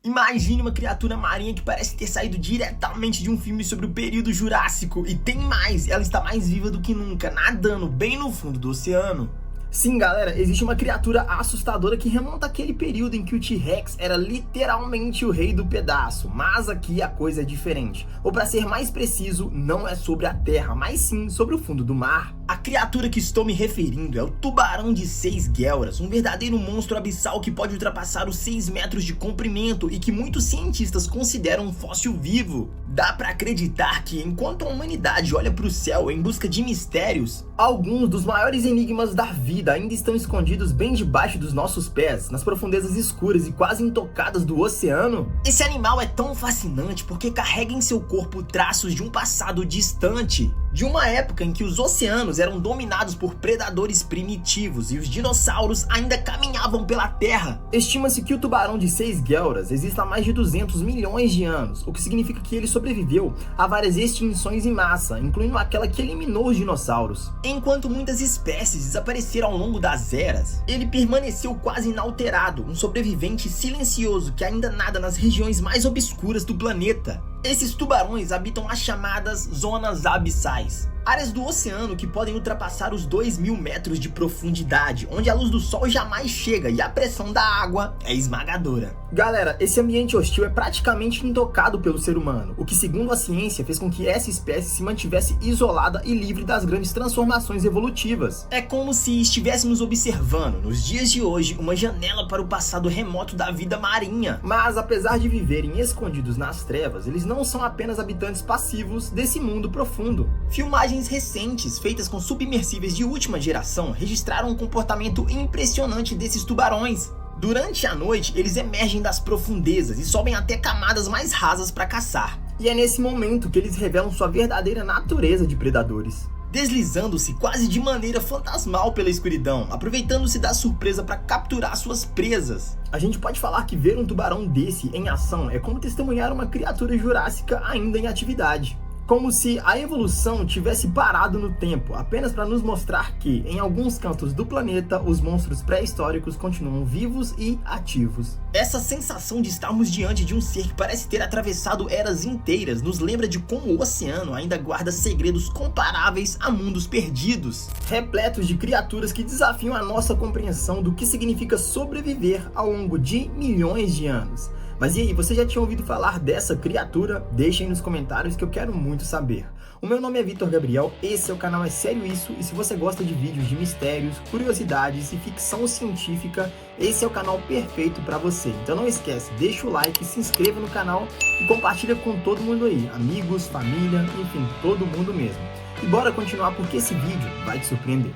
Imagine uma criatura marinha que parece ter saído diretamente de um filme sobre o período Jurássico. E tem mais, ela está mais viva do que nunca, nadando bem no fundo do oceano. Sim, galera, existe uma criatura assustadora que remonta àquele período em que o T-Rex era literalmente o rei do pedaço, mas aqui a coisa é diferente. Ou para ser mais preciso, não é sobre a terra, mas sim sobre o fundo do mar. A criatura que estou me referindo é o tubarão de 6 guelras, um verdadeiro monstro abissal que pode ultrapassar os 6 metros de comprimento e que muitos cientistas consideram um fóssil vivo. Dá para acreditar que, enquanto a humanidade olha para o céu em busca de mistérios, alguns dos maiores enigmas da vida ainda estão escondidos bem debaixo dos nossos pés, nas profundezas escuras e quase intocadas do oceano. Esse animal é tão fascinante porque carrega em seu corpo traços de um passado distante, de uma época em que os oceanos eram dominados por predadores primitivos e os dinossauros ainda caminhavam pela terra. Estima-se que o tubarão de 6 guelras exista há mais de 200 milhões de anos, o que significa que ele sobreviveu a várias extinções em massa, incluindo aquela que eliminou os dinossauros. Enquanto muitas espécies desapareceram ao longo das eras, ele permaneceu quase inalterado, um sobrevivente silencioso que ainda nada nas regiões mais obscuras do planeta. Esses tubarões habitam as chamadas zonas abissais, áreas do oceano que podem ultrapassar os 2.000 metros de profundidade, onde a luz do sol jamais chega e a pressão da água é esmagadora. Galera, esse ambiente hostil é praticamente intocado pelo ser humano, o que, segundo a ciência, fez com que essa espécie se mantivesse isolada e livre das grandes transformações evolutivas. É como se estivéssemos observando, nos dias de hoje, uma janela para o passado remoto da vida marinha. Mas, apesar de viverem escondidos nas trevas, eles não são apenas habitantes passivos desse mundo profundo. Filmagens recentes, feitas com submersíveis de última geração, registraram um comportamento impressionante desses tubarões. Durante a noite, eles emergem das profundezas e sobem até camadas mais rasas para caçar. E é nesse momento que eles revelam sua verdadeira natureza de predadores, deslizando-se quase de maneira fantasmal pela escuridão, aproveitando-se da surpresa para capturar suas presas. A gente pode falar que ver um tubarão desse em ação é como testemunhar uma criatura jurássica ainda em atividade. Como se a evolução tivesse parado no tempo, apenas para nos mostrar que, em alguns cantos do planeta, os monstros pré-históricos continuam vivos e ativos. Essa sensação de estarmos diante de um ser que parece ter atravessado eras inteiras nos lembra de como o oceano ainda guarda segredos comparáveis a mundos perdidos, repletos de criaturas que desafiam a nossa compreensão do que significa sobreviver ao longo de milhões de anos. Mas e aí, você já tinha ouvido falar dessa criatura? Deixem nos comentários que eu quero muito saber. O meu nome é Vitor Gabriel, esse é o canal É Sério Isso, e se você gosta de vídeos de mistérios, curiosidades e ficção científica, esse é o canal perfeito para você. Então não esquece, deixa o like, se inscreva no canal e compartilha com todo mundo aí, amigos, família, enfim, todo mundo mesmo. E bora continuar porque esse vídeo vai te surpreender.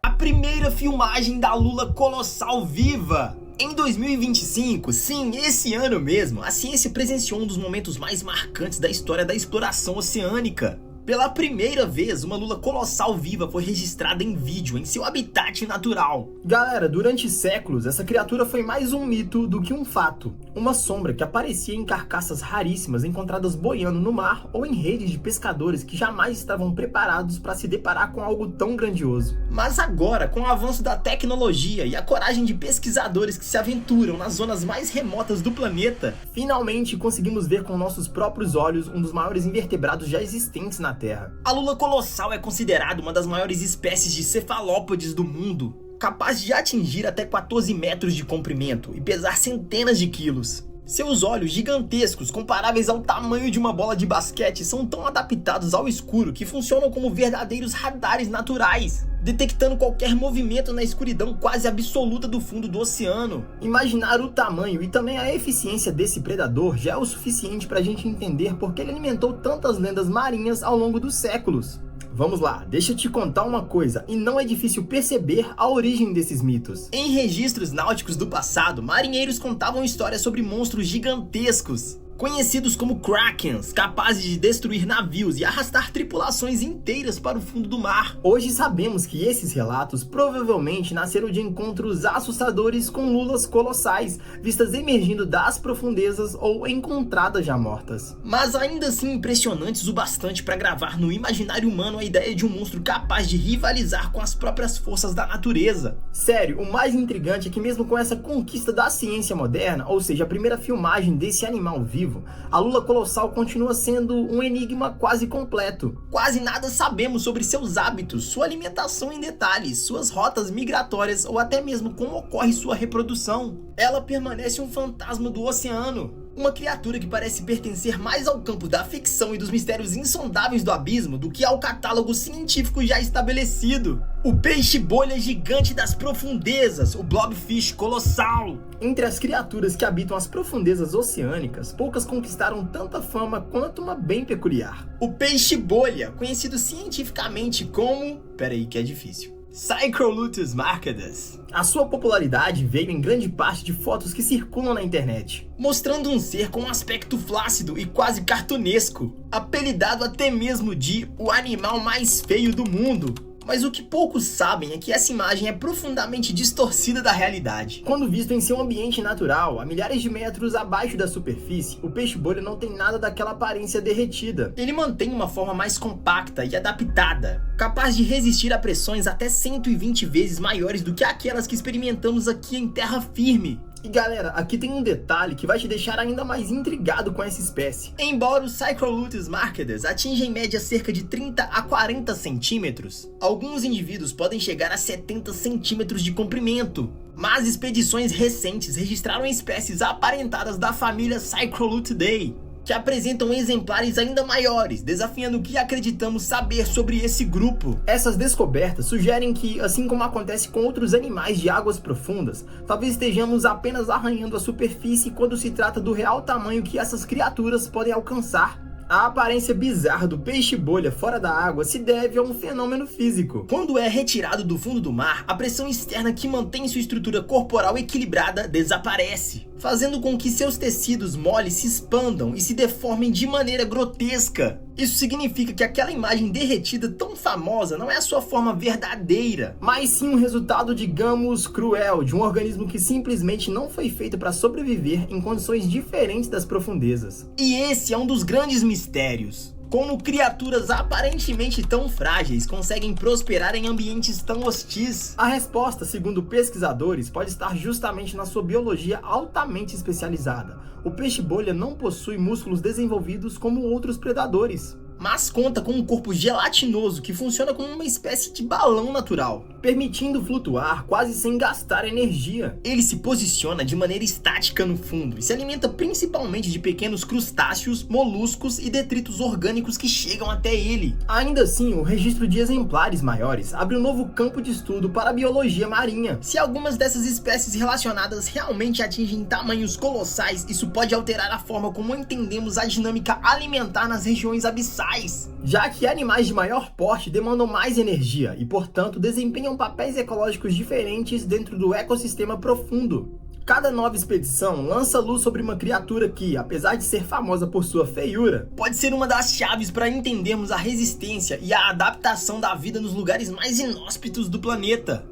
A primeira filmagem da lula colossal viva! Em 2025, sim, esse ano mesmo, a ciência presenciou um dos momentos mais marcantes da história da exploração oceânica. Pela primeira vez, uma lula colossal viva foi registrada em vídeo, em seu habitat natural. Galera, durante séculos, essa criatura foi mais um mito do que um fato. Uma sombra que aparecia em carcaças raríssimas encontradas boiando no mar ou em redes de pescadores que jamais estavam preparados para se deparar com algo tão grandioso. Mas agora, com o avanço da tecnologia e a coragem de pesquisadores que se aventuram nas zonas mais remotas do planeta, finalmente conseguimos ver com nossos próprios olhos um dos maiores invertebrados já existentes na Terra. A lula colossal é considerada uma das maiores espécies de cefalópodes do mundo, capaz de atingir até 14 metros de comprimento e pesar centenas de quilos. Seus olhos gigantescos, comparáveis ao tamanho de uma bola de basquete, são tão adaptados ao escuro que funcionam como verdadeiros radares naturais, detectando qualquer movimento na escuridão quase absoluta do fundo do oceano. Imaginar o tamanho e também a eficiência desse predador já é o suficiente para a gente entender por que ele alimentou tantas lendas marinhas ao longo dos séculos. Vamos lá, deixa eu te contar uma coisa, e não é difícil perceber a origem desses mitos. Em registros náuticos do passado, marinheiros contavam histórias sobre monstros gigantescos, conhecidos como Krakens, capazes de destruir navios e arrastar tripulações inteiras para o fundo do mar. Hoje sabemos que esses relatos provavelmente nasceram de encontros assustadores com lulas colossais, vistas emergindo das profundezas ou encontradas já mortas. Mas ainda assim impressionantes o bastante para gravar no imaginário humano a ideia de um monstro capaz de rivalizar com as próprias forças da natureza. Sério, o mais intrigante é que mesmo com essa conquista da ciência moderna, ou seja, a primeira filmagem desse animal vivo, a lula colossal continua sendo um enigma quase completo. Quase nada sabemos sobre seus hábitos, sua alimentação em detalhes, suas rotas migratórias ou até mesmo como ocorre sua reprodução. Ela permanece um fantasma do oceano. Uma criatura que parece pertencer mais ao campo da ficção e dos mistérios insondáveis do abismo do que ao catálogo científico já estabelecido. O peixe-bolha gigante das profundezas, o blobfish colossal. Entre as criaturas que habitam as profundezas oceânicas, poucas conquistaram tanta fama quanto uma bem peculiar. O peixe-bolha, conhecido cientificamente como... Peraí que é difícil. Psycholutus marcadus. A sua popularidade veio em grande parte de fotos que circulam na internet, mostrando um ser com um aspecto flácido e quase cartunesco, apelidado até mesmo de o animal mais feio do mundo. Mas o que poucos sabem é que essa imagem é profundamente distorcida da realidade. Quando visto em seu ambiente natural, a milhares de metros abaixo da superfície, o peixe-bolha não tem nada daquela aparência derretida. Ele mantém uma forma mais compacta e adaptada, capaz de resistir a pressões até 120 vezes maiores do que aquelas que experimentamos aqui em terra firme. E galera, aqui tem um detalhe que vai te deixar ainda mais intrigado com essa espécie. Embora os Psycholutus marcadus atinjam em média cerca de 30 a 40 centímetros, alguns indivíduos podem chegar a 70 centímetros de comprimento. Mas expedições recentes registraram espécies aparentadas da família Psycholutidae, que apresentam exemplares ainda maiores, desafiando o que acreditamos saber sobre esse grupo. Essas descobertas sugerem que, assim como acontece com outros animais de águas profundas, talvez estejamos apenas arranhando a superfície quando se trata do real tamanho que essas criaturas podem alcançar. A aparência bizarra do peixe-bolha fora da água se deve a um fenômeno físico. Quando é retirado do fundo do mar, a pressão externa que mantém sua estrutura corporal equilibrada desaparece, fazendo com que seus tecidos moles se expandam e se deformem de maneira grotesca. Isso significa que aquela imagem derretida tão famosa não é a sua forma verdadeira, mas sim um resultado, digamos, cruel, de um organismo que simplesmente não foi feito para sobreviver em condições diferentes das profundezas. E esse é um dos grandes mistérios. Como criaturas aparentemente tão frágeis conseguem prosperar em ambientes tão hostis? A resposta, segundo pesquisadores, pode estar justamente na sua biologia altamente especializada. O peixe-bolha não possui músculos desenvolvidos como outros predadores, mas conta com um corpo gelatinoso que funciona como uma espécie de balão natural, permitindo flutuar quase sem gastar energia. Ele se posiciona de maneira estática no fundo e se alimenta principalmente de pequenos crustáceos, moluscos e detritos orgânicos que chegam até ele. Ainda assim, o registro de exemplares maiores abre um novo campo de estudo para a biologia marinha. Se algumas dessas espécies relacionadas realmente atingem tamanhos colossais, isso pode alterar a forma como entendemos a dinâmica alimentar nas regiões abissais, já que animais de maior porte demandam mais energia e, portanto, desempenham papéis ecológicos diferentes dentro do ecossistema profundo. Cada nova expedição lança luz sobre uma criatura que, apesar de ser famosa por sua feiura, pode ser uma das chaves para entendermos a resistência e a adaptação da vida nos lugares mais inóspitos do planeta.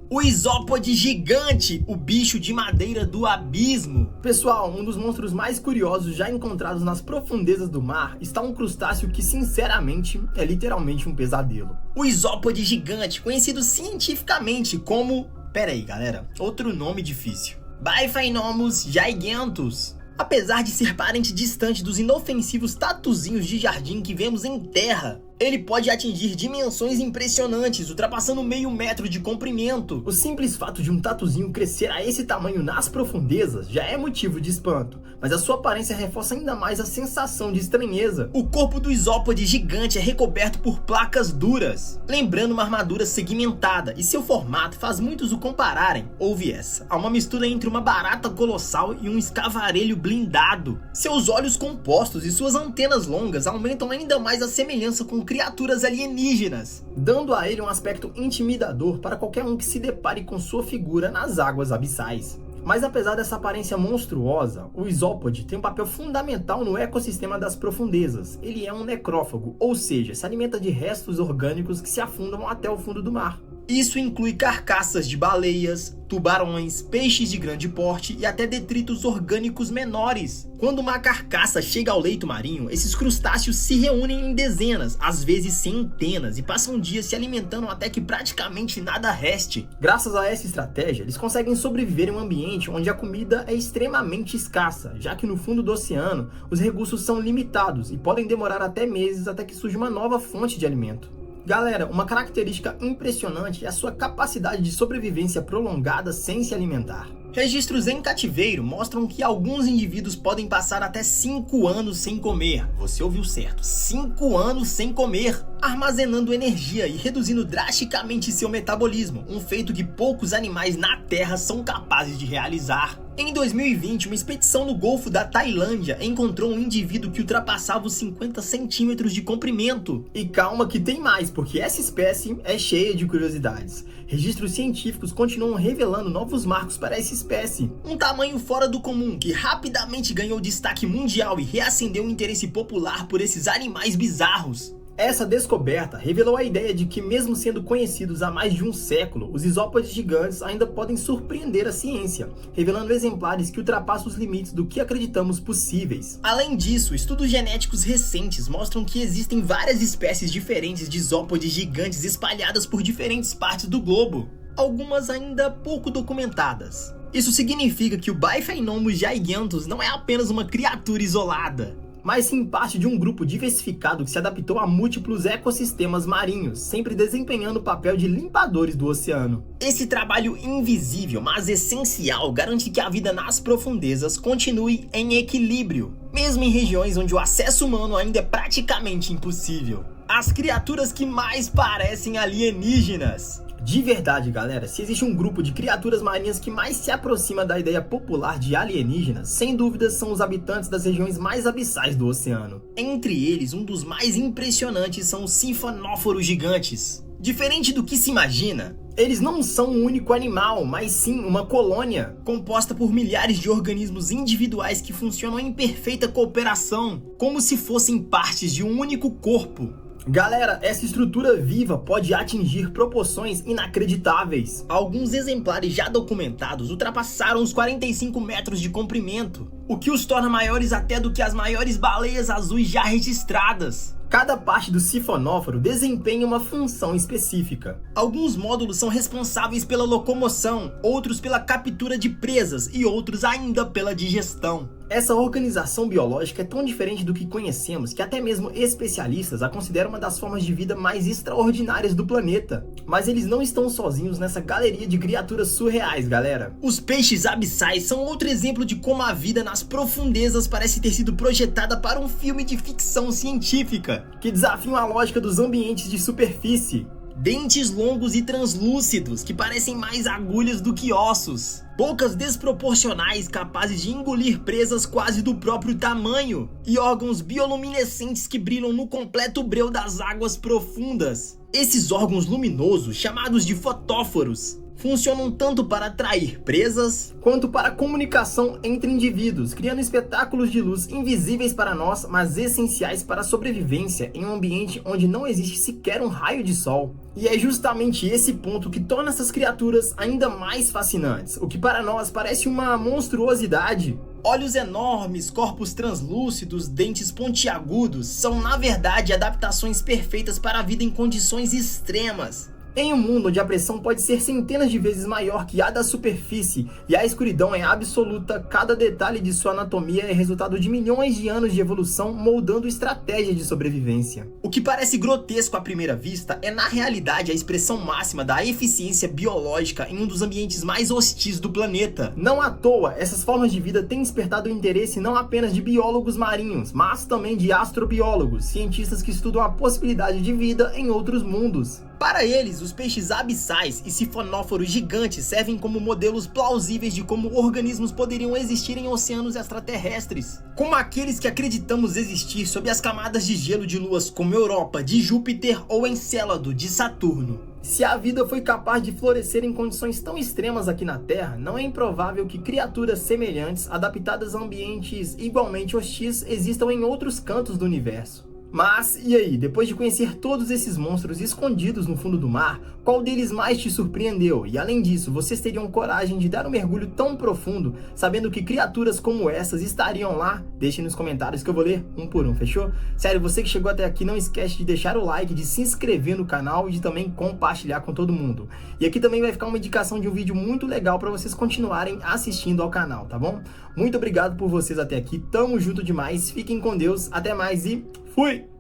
O isópode gigante, o bicho de madeira do abismo. Pessoal, um dos monstros mais curiosos já encontrados nas profundezas do mar está um crustáceo que, sinceramente, é literalmente um pesadelo. O isópode gigante, conhecido cientificamente como... Pera aí, galera, outro nome difícil. Biphainomus gigantus. Apesar de ser parente distante dos inofensivos tatuzinhos de jardim que vemos em terra, ele pode atingir dimensões impressionantes, ultrapassando meio metro de comprimento. O simples fato de um tatuzinho crescer a esse tamanho nas profundezas já é motivo de espanto, mas a sua aparência reforça ainda mais a sensação de estranheza. O corpo do isópode gigante é recoberto por placas duras, lembrando uma armadura segmentada, e seu formato faz muitos o compararem, ouve essa, a uma mistura entre uma barata colossal e um escavarelho blindado. Seus olhos compostos e suas antenas longas aumentam ainda mais a semelhança com criaturas alienígenas, dando a ele um aspecto intimidador para qualquer um que se depare com sua figura nas águas abissais. Mas apesar dessa aparência monstruosa, o isópode tem um papel fundamental no ecossistema das profundezas. Ele é um necrófago, ou seja, se alimenta de restos orgânicos que se afundam até o fundo do mar. Isso inclui carcaças de baleias, tubarões, peixes de grande porte e até detritos orgânicos menores. Quando uma carcaça chega ao leito marinho, esses crustáceos se reúnem em dezenas, às vezes centenas, e passam dias se alimentando até que praticamente nada reste. Graças a essa estratégia, eles conseguem sobreviver em um ambiente onde a comida é extremamente escassa, já que no fundo do oceano os recursos são limitados e podem demorar até meses até que surja uma nova fonte de alimento. Galera, uma característica impressionante é a sua capacidade de sobrevivência prolongada sem se alimentar. Registros em cativeiro mostram que alguns indivíduos podem passar até 5 anos sem comer. Você ouviu certo, 5 anos sem comer, armazenando energia e reduzindo drasticamente seu metabolismo, um feito que poucos animais na Terra são capazes de realizar. Em 2020, uma expedição no Golfo da Tailândia encontrou um indivíduo que ultrapassava os 50 centímetros de comprimento. E calma que tem mais, porque essa espécie é cheia de curiosidades. Registros científicos continuam revelando novos marcos para essa espécie. Um tamanho fora do comum, que rapidamente ganhou destaque mundial e reacendeu o interesse popular por esses animais bizarros. Essa descoberta revelou a ideia de que, mesmo sendo conhecidos há mais de um século, os isópodes gigantes ainda podem surpreender a ciência, revelando exemplares que ultrapassam os limites do que acreditamos possíveis. Além disso, estudos genéticos recentes mostram que existem várias espécies diferentes de isópodes gigantes espalhadas por diferentes partes do globo, algumas ainda pouco documentadas. Isso significa que o Biphaenomys giganteus não é apenas uma criatura isolada, mas sim parte de um grupo diversificado que se adaptou a múltiplos ecossistemas marinhos, sempre desempenhando o papel de limpadores do oceano. Esse trabalho invisível, mas essencial, garante que a vida nas profundezas continue em equilíbrio, mesmo em regiões onde o acesso humano ainda é praticamente impossível. As criaturas que mais parecem alienígenas. De verdade, galera, se existe um grupo de criaturas marinhas que mais se aproxima da ideia popular de alienígenas, sem dúvidas são os habitantes das regiões mais abissais do oceano. Entre eles, um dos mais impressionantes são os sifonóforos gigantes. Diferente do que se imagina, eles não são um único animal, mas sim uma colônia, composta por milhares de organismos individuais que funcionam em perfeita cooperação, como se fossem partes de um único corpo. Galera, essa estrutura viva pode atingir proporções inacreditáveis. Alguns exemplares já documentados ultrapassaram os 45 metros de comprimento, o que os torna maiores até do que as maiores baleias azuis já registradas. Cada parte do sifonóforo desempenha uma função específica. Alguns módulos são responsáveis pela locomoção, outros pela captura de presas e outros ainda pela digestão. Essa organização biológica é tão diferente do que conhecemos que até mesmo especialistas a consideram uma das formas de vida mais extraordinárias do planeta. Mas eles não estão sozinhos nessa galeria de criaturas surreais, galera. Os peixes abissais são outro exemplo de como a vida nas profundezas parece ter sido projetada para um filme de ficção científica, que desafiam a lógica dos ambientes de superfície. Dentes longos e translúcidos, que parecem mais agulhas do que ossos. Bocas desproporcionais capazes de engolir presas quase do próprio tamanho. E órgãos bioluminescentes que brilham no completo breu das águas profundas. Esses órgãos luminosos, chamados de fotóforos, funcionam tanto para atrair presas, quanto para a comunicação entre indivíduos, criando espetáculos de luz invisíveis para nós, mas essenciais para a sobrevivência em um ambiente onde não existe sequer um raio de sol. E é justamente esse ponto que torna essas criaturas ainda mais fascinantes, o que para nós parece uma monstruosidade. Olhos enormes, corpos translúcidos, dentes pontiagudos, são na verdade adaptações perfeitas para a vida em condições extremas. Em um mundo onde a pressão pode ser centenas de vezes maior que a da superfície e a escuridão é absoluta, cada detalhe de sua anatomia é resultado de milhões de anos de evolução moldando estratégias de sobrevivência. O que parece grotesco à primeira vista é na realidade a expressão máxima da eficiência biológica em um dos ambientes mais hostis do planeta. Não à toa, essas formas de vida têm despertado o interesse não apenas de biólogos marinhos, mas também de astrobiólogos, cientistas que estudam a possibilidade de vida em outros mundos. Para eles, os peixes abissais e sifonóforos gigantes servem como modelos plausíveis de como organismos poderiam existir em oceanos extraterrestres, como aqueles que acreditamos existir sob as camadas de gelo de luas como Europa, de Júpiter ou Encélado, de Saturno. Se a vida foi capaz de florescer em condições tão extremas aqui na Terra, não é improvável que criaturas semelhantes, adaptadas a ambientes igualmente hostis, existam em outros cantos do universo. Mas, e aí, depois de conhecer todos esses monstros escondidos no fundo do mar, qual deles mais te surpreendeu? E além disso, vocês teriam coragem de dar um mergulho tão profundo, sabendo que criaturas como essas estariam lá? Deixe nos comentários que eu vou ler um por um, fechou? Sério, você que chegou até aqui, não esquece de deixar o like, de se inscrever no canal e de também compartilhar com todo mundo. E aqui também vai ficar uma indicação de um vídeo muito legal para vocês continuarem assistindo ao canal, tá bom? Muito obrigado por vocês até aqui, tamo junto demais, fiquem com Deus, até mais e fui!